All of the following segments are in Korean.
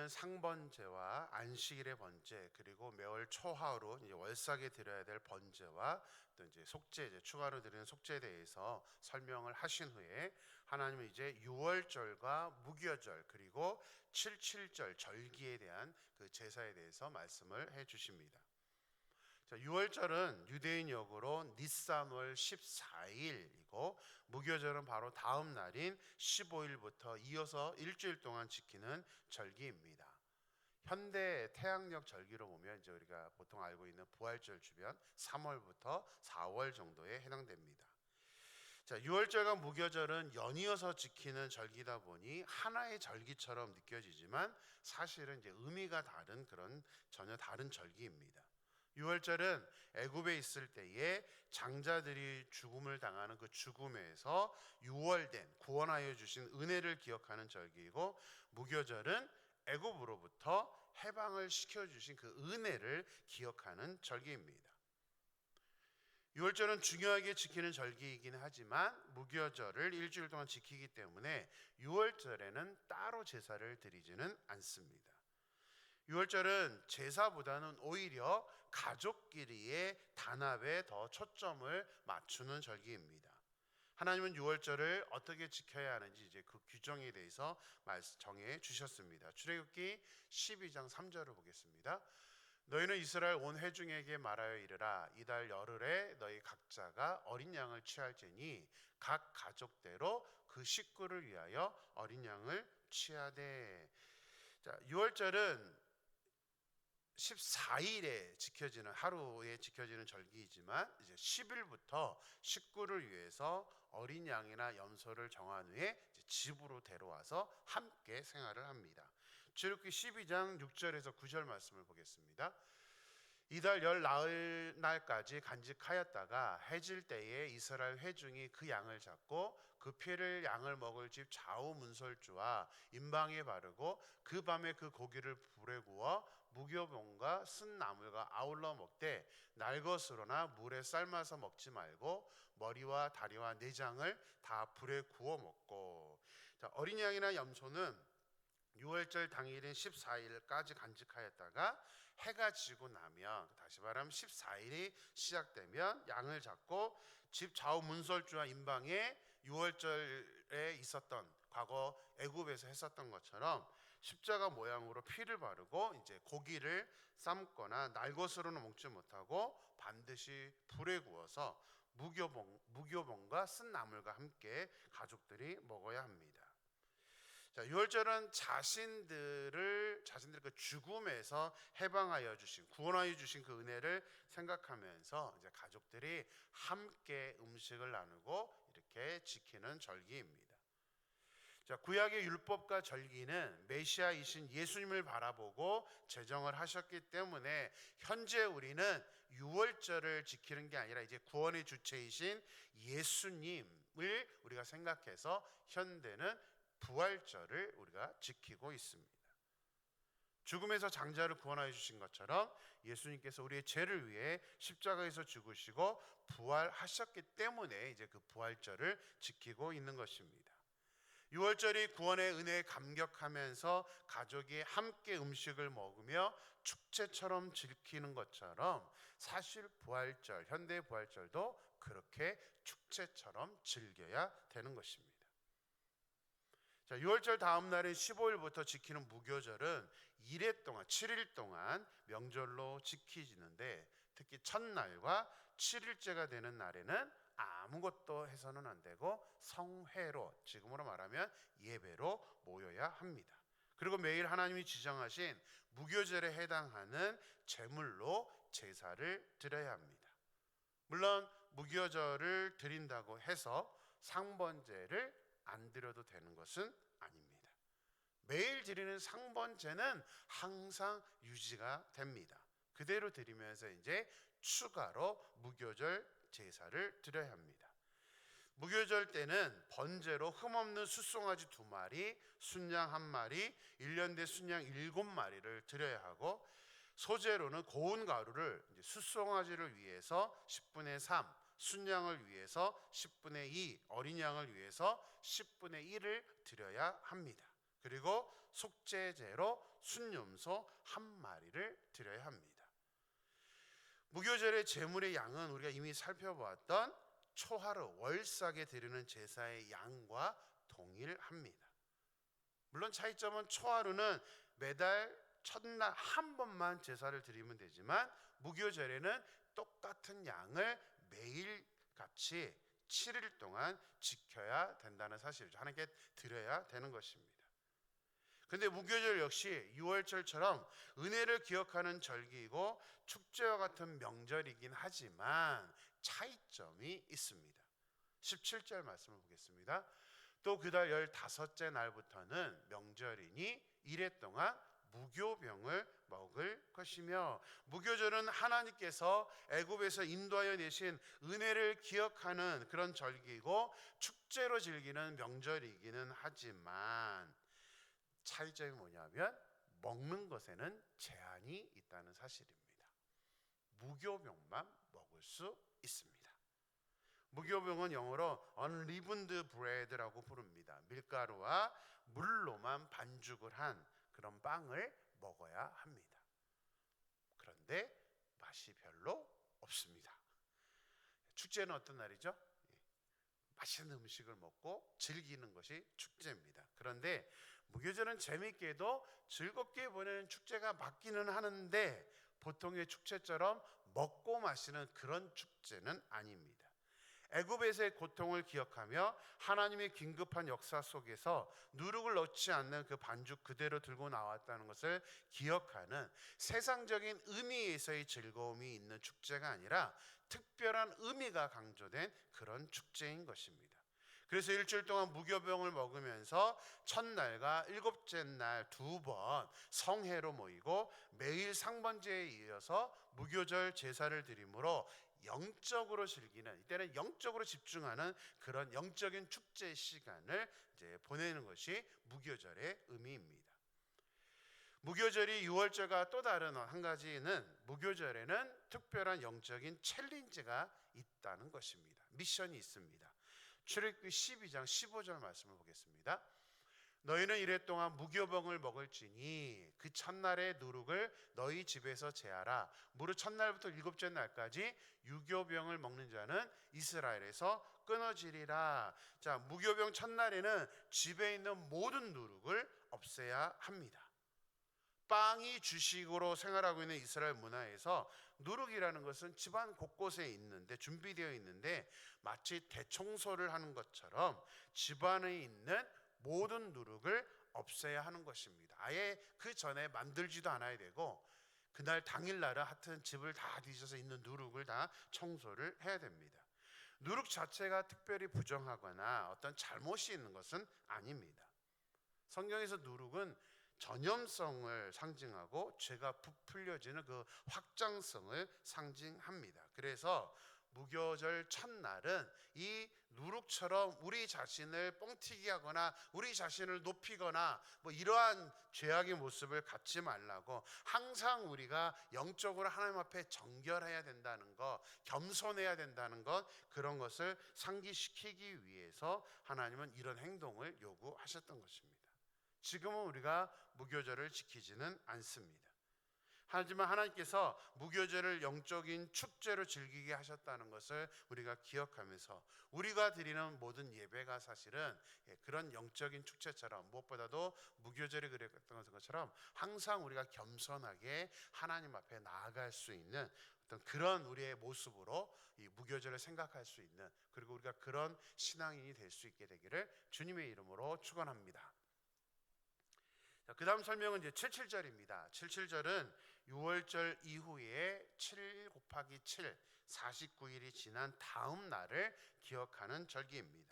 드리는 상번제와 안식일의 번제, 그리고 매월 초하루 이제 월삭에 드려야 될 번제와 또 이제 속죄, 이제 추가로 드리는 속죄에 대해서 설명을 하신 후에 하나님은 이제 유월절과 무교절 그리고 칠칠절 절기에 대한 그 제사에 대해서 말씀을 해 주십니다. 자, 6월절은 유대인 역으로 니산월 14일이고 무교절은 바로 다음 날인 15일부터 이어서 일주일 동안 지키는 절기입니다. 현대 태양력 절기로 보면 이제 우리가 보통 알고 있는 부활절 주변 3월부터 4월 정도에 해당됩니다. 자, 6월절과 무교절은 연이어서 지키는 절기다 보니 하나의 절기처럼 느껴지지만 사실은 이제 의미가 다른 그런 전혀 다른 절기입니다. 6월절은 애굽에 있을 때에 장자들이 죽음을 당하는 그 죽음에서 유월된 구원하여 주신 은혜를 기억하는 절기이고, 무교절은 애굽으로부터 해방을 시켜 주신 그 은혜를 기억하는 절기입니다. 6월절은 중요하게 지키는 절기이긴 하지만 무교절을 일주일 동안 지키기 때문에 6월절에는 따로 제사를 드리지는 않습니다. 6월절은 제사보다는 오히려 가족끼리의 단합에 더 초점을 맞추는 절기입니다. 하나님은 6월절을 어떻게 지켜야 하는지 이제 그 규정에 대해서 정해 주셨습니다. 출애굽기 12장 3절을 보겠습니다. 너희는 이스라엘 온 회중에게 말하여 이르라. 이달 열흘에 너희 각자가 어린 양을 취할지니 각 가족대로 그 식구를 위하여 어린 양을 취하되. 자, 6월절은 14일에 지켜지는 하루에 지켜지는 절기이지만 이제 10일부터 식구를 위해서 어린 양이나 염소를 정한 후에 집으로 데려와서 함께 생활을 합니다. 출애굽기 12장 6절에서 9절 말씀을 보겠습니다. 이달 열 나흘 날까지 간직하였다가 해질 때에 이스라엘 회중이 그 양을 잡고 그 피를 양을 먹을 집 좌우 문설주와 임방에 바르고 그 밤에 그 고기를 불에 구워 무교병과 쓴 나물과 아울러 먹되 날것으로나 물에 삶아서 먹지 말고 머리와 다리와 내장을 다 불에 구워 먹고. 자, 어린 양이나 염소는 6월절 당일인 14일까지 간직하였다가 해가 지고 나면, 다시 말하면 14일이 시작되면 양을 잡고 집 좌우 문설주와 임방에 6월절에 있었던 과거 애굽에서 했었던 것처럼 십자가 모양으로 피를 바르고 이제 고기를 삶거나 날것으로는 먹지 못하고 반드시 불에 구워서 무교병과 쓴 나물과 함께 가족들이 먹어야 합니다. 자, 유월절은 자신들의 그 죽음에서 해방하여 주신, 구원하여 주신 그 은혜를 생각하면서 이제 가족들이 함께 음식을 나누고 이렇게 지키는 절기입니다. 자, 구약의 율법과 절기는 메시아이신 예수님을 바라보고 제정을 하셨기 때문에 현재 우리는 유월절을 지키는 게 아니라 이제 구원의 주체이신 예수님을 우리가 생각해서 현대는 부활절을 우리가 지키고 있습니다. 죽음에서 장자를 구원하여 주신 것처럼 예수님께서 우리의 죄를 위해 십자가에서 죽으시고 부활하셨기 때문에 이제 그 부활절을 지키고 있는 것입니다. 6월절이 구원의 은혜에 감격하면서 가족이 함께 음식을 먹으며 축제처럼 지키는 것처럼 사실 부활절, 현대의 부활절도 그렇게 축제처럼 즐겨야 되는 것입니다. 자, 6월절 다음 날인 15일부터 지키는 무교절은 2일 동안, 7일 동안 명절로 지키지는데, 특히 첫날과 7일째가 되는 날에는 아무것도 해서는 안 되고 성회로, 지금으로 말하면 예배로 모여야 합니다. 그리고 매일 하나님이 지정하신 무교절에 해당하는 제물로 제사를 드려야 합니다. 물론 무교절을 드린다고 해서 상번제를 안 드려도 되는 것은 아닙니다. 매일 드리는 상번제는 항상 유지가 됩니다. 그대로 드리면서 이제 추가로 무교절 제사를 드려야 합니다. 무교절 때는 번제로 흠없는 숫송아지 2마리, 순양 1마리, 1년대 순양 7마리를 드려야 하고, 소제로는 고운 가루를 숫송아지를 위해서 10분의 3, 순양을 위해서 10분의 2, 어린 양을 위해서 10분의 1을 드려야 합니다. 그리고 속죄제로 순염소 한 마리를 드려야 합니다. 무교절의 제물의 양은 우리가 이미 살펴보았던 초하루 월삭에 드리는 제사의 양과 동일합니다. 물론 차이점은 초하루는 매달 첫날 한 번만 제사를 드리면 되지만 무교절에는 똑같은 양을 매일 같이 7일 동안 지켜야 된다는 사실이죠. 하나님께 드려야 되는 것입니다. 근데 무교절 역시 유월절처럼 은혜를 기억하는 절기이고 축제와 같은 명절이긴 하지만 차이점이 있습니다. 17절 말씀을 보겠습니다. 또 그달 15째 날부터는 명절이니 이래 동안 무교병을 먹을 것이며, 무교절은 하나님께서 애굽에서 인도하여 내신 은혜를 기억하는 그런 절기이고 축제로 즐기는 명절이기는 하지만 차이점이 뭐냐면 먹는 것에는 제한이 있다는 사실입니다. 무교병만 먹을 수 있습니다. 무교병은 영어로 unleavened bread라고 부릅니다. 밀가루와 물로만 반죽을 한 그런 빵을 먹어야 합니다. 그런데 맛이 별로 없습니다. 축제는 어떤 날이죠? 맛있는 음식을 먹고 즐기는 것이 축제입니다. 그런데 무교절은 재미있게도 즐겁게 보내는 축제가 맞기는 하는데 보통의 축제처럼 먹고 마시는 그런 축제는 아닙니다. 애굽에서의 고통을 기억하며 하나님의 긴급한 역사 속에서 누룩을 넣지 않는 그 반죽 그대로 들고 나왔다는 것을 기억하는 세상적인 의미에서의 즐거움이 있는 축제가 아니라 특별한 의미가 강조된 그런 축제인 것입니다. 그래서 일주일 동안 무교병을 먹으면서 첫날과 일곱째 날 2번 성회로 모이고 매일 상번제에 이어서 무교절 제사를 드림으로 영적으로 즐기는, 이때는 영적으로 집중하는 그런 영적인 축제 시간을 이제 보내는 것이 무교절의 의미입니다. 무교절이 유월절과 또 다른 한 가지는 무교절에는 특별한 영적인 챌린지가 있다는 것입니다. 미션이 있습니다. 출애굽기 12장 15절 말씀을 보겠습니다. 너희는 이래 동안 무교병을 먹을지니 그 첫날의 누룩을 너희 집에서 제하라. 무릇 첫날부터 일곱째 날까지 유교병을 먹는 자는 이스라엘에서 끊어지리라. 자, 무교병 첫날에는 집에 있는 모든 누룩을 없애야 합니다. 빵이 주식으로 생활하고 있는 이스라엘 문화에서 누룩이라는 것은 집안 곳곳에 있는데, 준비되어 있는데 마치 대청소를 하는 것처럼 집안에 있는 모든 누룩을 없애야 하는 것입니다. 아예 그 전에 만들지도 않아야 되고 그날 당일날은 하여튼 집을 다 뒤져서 있는 누룩을 다 청소를 해야 됩니다. 누룩 자체가 특별히 부정하거나 어떤 잘못이 있는 것은 아닙니다. 성경에서 누룩은 전염성을 상징하고 죄가 부풀려지는 그 확장성을 상징합니다. 그래서 무교절 첫날은 이 누룩처럼 우리 자신을 뻥튀기 하거나 우리 자신을 높이거나 뭐 이러한 죄악의 모습을 갖지 말라고, 항상 우리가 영적으로 하나님 앞에 정결해야 된다는 것, 겸손해야 된다는 것, 그런 것을 상기시키기 위해서 하나님은 이런 행동을 요구하셨던 것입니다. 지금은 우리가 무교절을 지키지는 않습니다. 하지만 하나님께서 무교절을 영적인 축제로 즐기게 하셨다는 것을 우리가 기억하면서 우리가 드리는 모든 예배가 사실은 그런 영적인 축제처럼, 무엇보다도 무교절이 그랬던 것처럼 항상 우리가 겸손하게 하나님 앞에 나아갈 수 있는 어떤 그런 우리의 모습으로 이 무교절을 생각할 수 있는, 그리고 우리가 그런 신앙인이 될 수 있게 되기를 주님의 이름으로 축원합니다. 그 다음 설명은 이제 77절입니다. 77절은 6월절 이후에 7 곱하기 7, 49일이 지난 다음 날을 기억하는 절기입니다.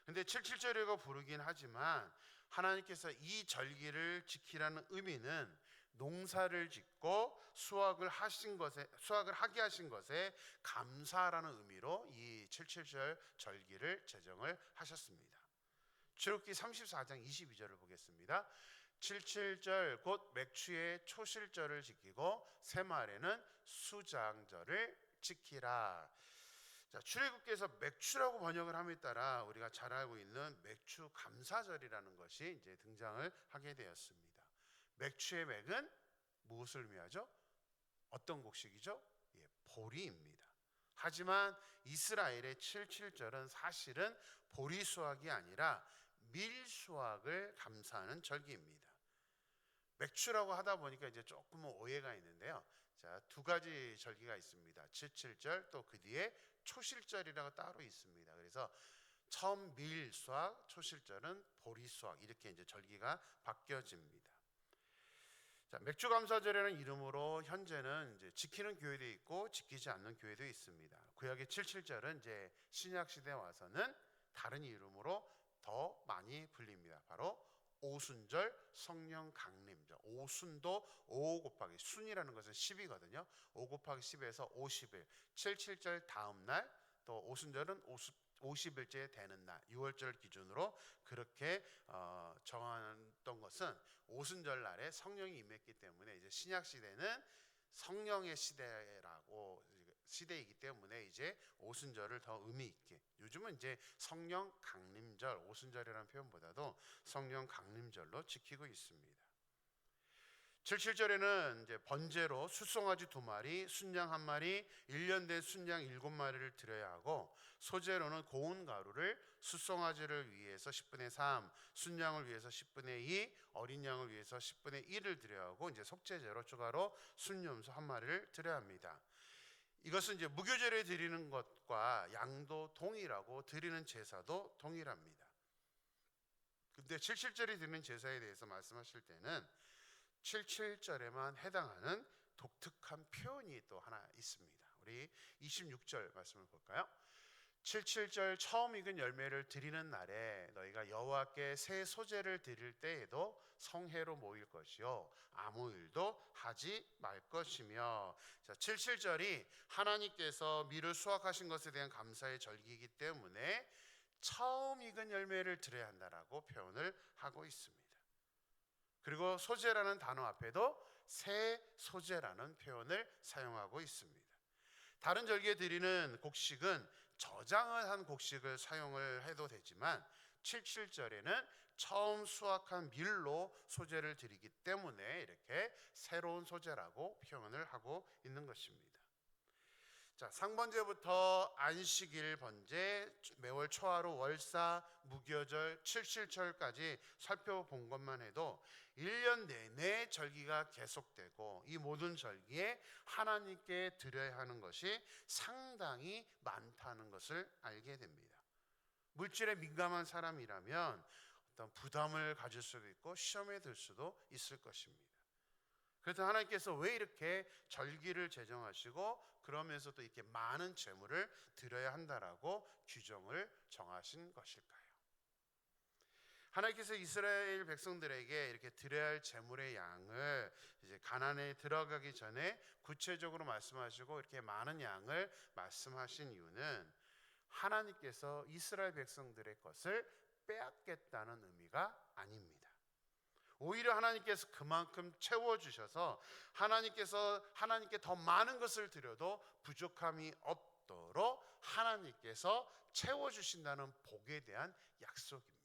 근데 77절이라고 부르긴 하지만 하나님께서 이 절기를 지키라는 의미는 농사를 짓고 수확을 하게 하신 것에 감사라는 의미로 이 77절 절기를 제정을 하셨습니다. 출애굽기 34장 22절을 보겠습니다. 77절 곧 맥추의 초실절을 지키고 새말에는 수장절을 지키라. 자, 출애굽기에서 맥주라고 번역을 함에 따라 우리가 잘 알고 있는 맥주 감사절이라는 것이 이제 등장을 하게 되었습니다. 맥주의 맥은 무엇을 의미하죠? 어떤 곡식이죠? 예, 보리입니다. 하지만 이스라엘의 77절은 사실은 보리 수확이 아니라 밀 수확을 감사하는 절기입니다. 맥주라고 하다 보니까 이제 조금 오해가 있는데요. 자, 두 가지 절기가 있습니다. 77절 또 그 뒤에 초실절이라고 따로 있습니다. 그래서 처음 밀 수확, 초실절은 보리 수확 이렇게 이제 절기가 바뀌어집니다. 자, 맥주 감사절이라는 이름으로 현재는 이제 지키는 교회도 있고 지키지 않는 교회도 있습니다. 구약의 77절은 이제 신약 시대에 와서는 다른 이름으로 더 많이 불립니다. 바로 오순절, 성령 강림절. 오순도 5 곱하기 순이라는 것은 10이거든요. 5 곱하기 10에서 50일. 77절 다음 날, 또 오순절은 50일째 되는 날, 6월절 기준으로 그렇게 정했던 것은 오순절 날에 성령이 임했기 때문에 이제 신약 시대는 성령의 시대이기 때문에 이제 오순절을 더 의미 있게, 요즘은 이제 성령 강림절, 오순절이라는 표현보다도 성령 강림절로 지키고 있습니다. 77절에는 이제 번제로 숫송아지 2마리, 순양 1마리, 1년 된 순양 7마리를 드려야 하고, 소제로는 고운 가루를 숫송아지를 위해서 10분의 3, 순양을 위해서 10분의 2, 어린 양을 위해서 10분의 1을 드려야 하고, 이제 속죄제로 추가로 순염소 1마리를 드려야 합니다. 이것은 이제 무교절에 드리는 것과 양도 동일하고 드리는 제사도 동일합니다. 근데 77절에 드리는 제사에 대해서 말씀하실 때는 77절에만 해당하는 독특한 표현이 또 하나 있습니다. 우리 26절 말씀을 볼까요? 77절 처음 익은 열매를 드리는 날에 너희가 여호와께 새 소제를 드릴 때에도 성회로 모일 것이요 아무 일도 하지 말 것이며. 자, 77절이 하나님께서 밀을 수확하신 것에 대한 감사의 절기이기 때문에 처음 익은 열매를 드려야 한다라고 표현을 하고 있습니다. 그리고 소제라는 단어 앞에도 새 소제라는 표현을 사용하고 있습니다. 다른 절기에 드리는 곡식은 저장을 한 곡식을 사용을 해도 되지만 77절에는 처음 수확한 밀로 소제를 드리기 때문에 이렇게 새로운 소제라고 표현을 하고 있는 것입니다. 자, 상번제부터 안식일 번제, 매월 초하루 월사, 무교절, 77절까지 살펴본 것만 해도 1년 내내 절기가 계속되고 이 모든 절기에 하나님께 드려야 하는 것이 상당히 많다는 것을 알게 됩니다. 물질에 민감한 사람이라면 어떤 부담을 가질 수도 있고 시험에 들 수도 있을 것입니다. 그래서 하나님께서 왜 이렇게 절기를 제정하시고 그러면서도 이렇게 많은 재물을 드려야 한다라고 규정을 정하신 것일까요? 하나님께서 이스라엘 백성들에게 이렇게 드려야 할 재물의 양을 이제 가나안에 들어가기 전에 구체적으로 말씀하시고 이렇게 많은 양을 말씀하신 이유는 하나님께서 이스라엘 백성들의 것을 빼앗겠다는 의미가 아닙니다. 오히려 하나님께서 그만큼 채워주셔서 하나님께 더 많은 것을 드려도 부족함이 없도록 하나님께서 채워주신다는 복에 대한 약속입니다.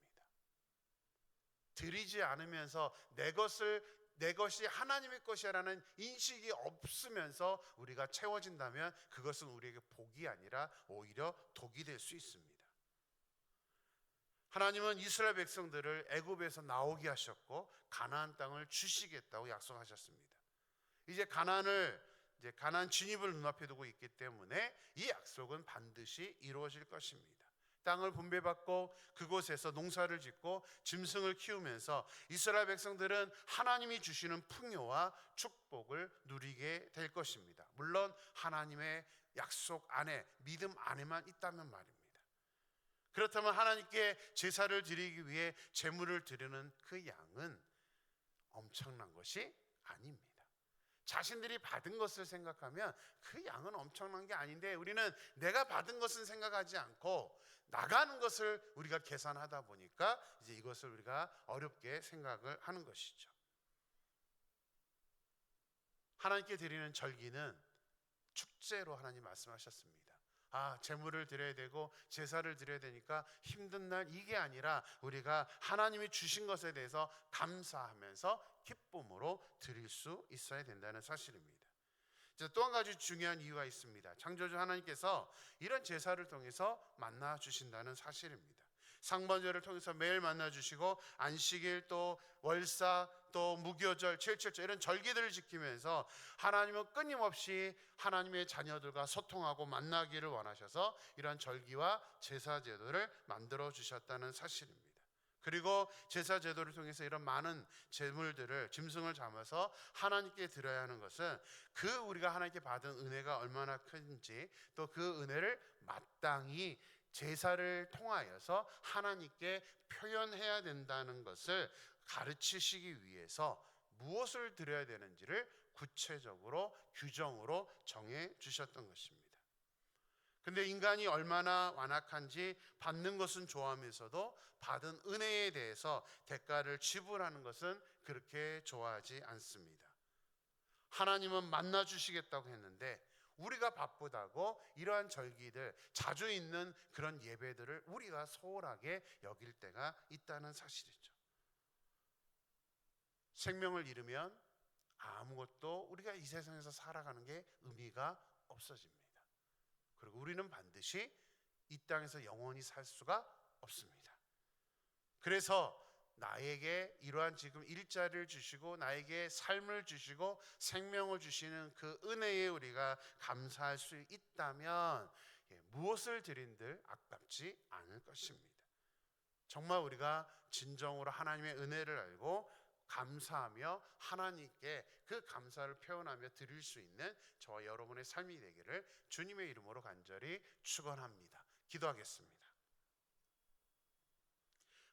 드리지 않으면서 내 것이 하나님의 것이라는 인식이 없으면서 우리가 채워진다면 그것은 우리에게 복이 아니라 오히려 독이 될 수 있습니다. 하나님은 이스라엘 백성들을 애굽에서 나오게 하셨고 가나안 땅을 주시겠다고 약속하셨습니다. 이제 가나안 진입을 눈앞에 두고 있기 때문에 이 약속은 반드시 이루어질 것입니다. 땅을 분배받고 그곳에서 농사를 짓고 짐승을 키우면서 이스라엘 백성들은 하나님이 주시는 풍요와 축복을 누리게 될 것입니다. 물론 하나님의 약속 안에, 믿음 안에만 있다면 말입니다. 그렇다면 하나님께 제사를 드리기 위해 제물을 드리는 그 양은 엄청난 것이 아닙니다. 자신들이 받은 것을 생각하면 그 양은 엄청난 게 아닌데 우리는 내가 받은 것은 생각하지 않고 나가는 것을 우리가 계산하다 보니까 이제 이것을 우리가 어렵게 생각을 하는 것이죠. 하나님께 드리는 절기는 축제로 하나님 말씀하셨습니다. 제물을 드려야 되고 제사를 드려야 되니까 힘든 날, 이게 아니라 우리가 하나님이 주신 것에 대해서 감사하면서 기쁨으로 드릴 수 있어야 된다는 사실입니다. 또 한 가지 중요한 이유가 있습니다. 창조주 하나님께서 이런 제사를 통해서 만나 주신다는 사실입니다. 상번제를 통해서 매일 만나 주시고, 안식일, 또 월사, 또 무교절, 칠칠절, 이런 절기들을 지키면서 하나님은 끊임없이 하나님의 자녀들과 소통하고 만나기를 원하셔서 이러한 절기와 제사 제도를 만들어 주셨다는 사실입니다. 그리고 제사 제도를 통해서 이런 많은 제물들을, 짐승을 잡아서 하나님께 드려야 하는 것은 그 우리가 하나님께 받은 은혜가 얼마나 큰지, 또 그 은혜를 마땅히 제사를 통하여서 하나님께 표현해야 된다는 것을 가르치시기 위해서 무엇을 드려야 되는지를 구체적으로 규정으로 정해 주셨던 것입니다. 근데 인간이 얼마나 완악한지, 받는 것은 좋아하면서도 받은 은혜에 대해서 대가를 지불하는 것은 그렇게 좋아하지 않습니다. 하나님은 만나 주시겠다고 했는데 우리가 바쁘다고 이러한 절기들, 자주 있는 그런 예배들을 우리가 소홀하게 여길 때가 있다는 사실이죠. 생명을 잃으면 아무것도, 우리가 이 세상에서 살아가는 게 의미가 없어집니다. 그리고 우리는 반드시 이 땅에서 영원히 살 수가 없습니다. 그래서 나에게 이러한 지금 일자리를 주시고 나에게 삶을 주시고 생명을 주시는 그 은혜에 우리가 감사할 수 있다면 무엇을 드린들 아깝지 않을 것입니다. 정말 우리가 진정으로 하나님의 은혜를 알고 감사하며 하나님께 그 감사를 표현하며 드릴 수 있는 저와 여러분의 삶이 되기를 주님의 이름으로 간절히 축원합니다. 기도하겠습니다.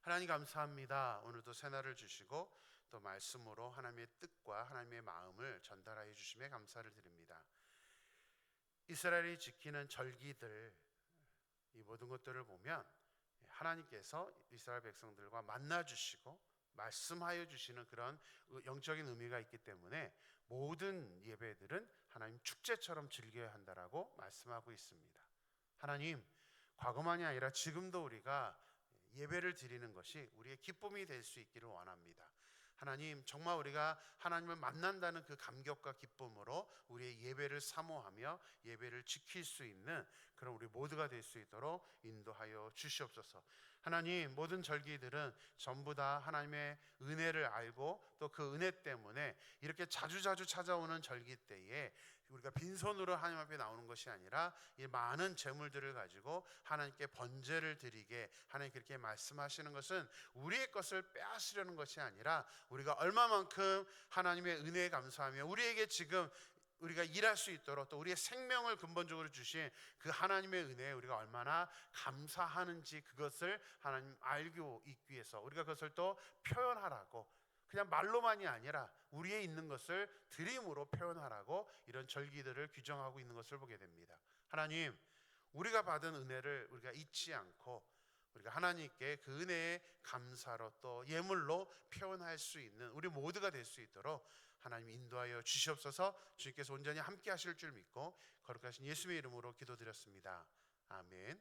하나님 감사합니다. 오늘도 새날을 주시고 또 말씀으로 하나님의 뜻과 하나님의 마음을 전달하여 주심에 감사를 드립니다. 이스라엘이 지키는 절기들, 이 모든 것들을 보면 하나님께서 이스라엘 백성들과 만나 주시고 말씀하여 주시는 그런 영적인 의미가 있기 때문에 모든 예배들은 하나님 축제처럼 즐겨야 한다라고 말씀하고 있습니다. 하나님, 과거만이 아니라 지금도 우리가 예배를 드리는 것이 우리의 기쁨이 될 수 있기를 원합니다. 하나님, 정말 우리가 하나님을 만난다는 그 감격과 기쁨으로 우리의 예배를 사모하며 예배를 지킬 수 있는 그런 우리 모두가 될 수 있도록 인도하여 주시옵소서. 하나님, 모든 절기들은 전부 다 하나님의 은혜를 알고 또 그 은혜 때문에 이렇게 자주자주 찾아오는 절기 때에 우리가 빈손으로 하나님 앞에 나오는 것이 아니라 이 많은 재물들을 가지고 하나님께 번제를 드리게 하나님 그렇게 말씀하시는 것은 우리의 것을 빼앗으려는 것이 아니라 우리가 얼마만큼 하나님의 은혜에 감사하며 우리에게 지금 우리가 일할 수 있도록 또 우리의 생명을 근본적으로 주신 그 하나님의 은혜에 우리가 얼마나 감사하는지 그것을 하나님 알고 있기 위해서 우리가 그것을 또 표현하라고, 그냥 말로만이 아니라 우리의 있는 것을 드림으로 표현하라고 이런 절기들을 규정하고 있는 것을 보게 됩니다. 하나님, 우리가 받은 은혜를 우리가 잊지 않고 우리가 하나님께 그 은혜의 감사로 또 예물로 표현할 수 있는 우리 모두가 될 수 있도록 하나님 인도하여 주시옵소서. 주님께서 온전히 함께 하실 줄 믿고 거룩하신 예수님의 이름으로 기도드렸습니다. 아멘.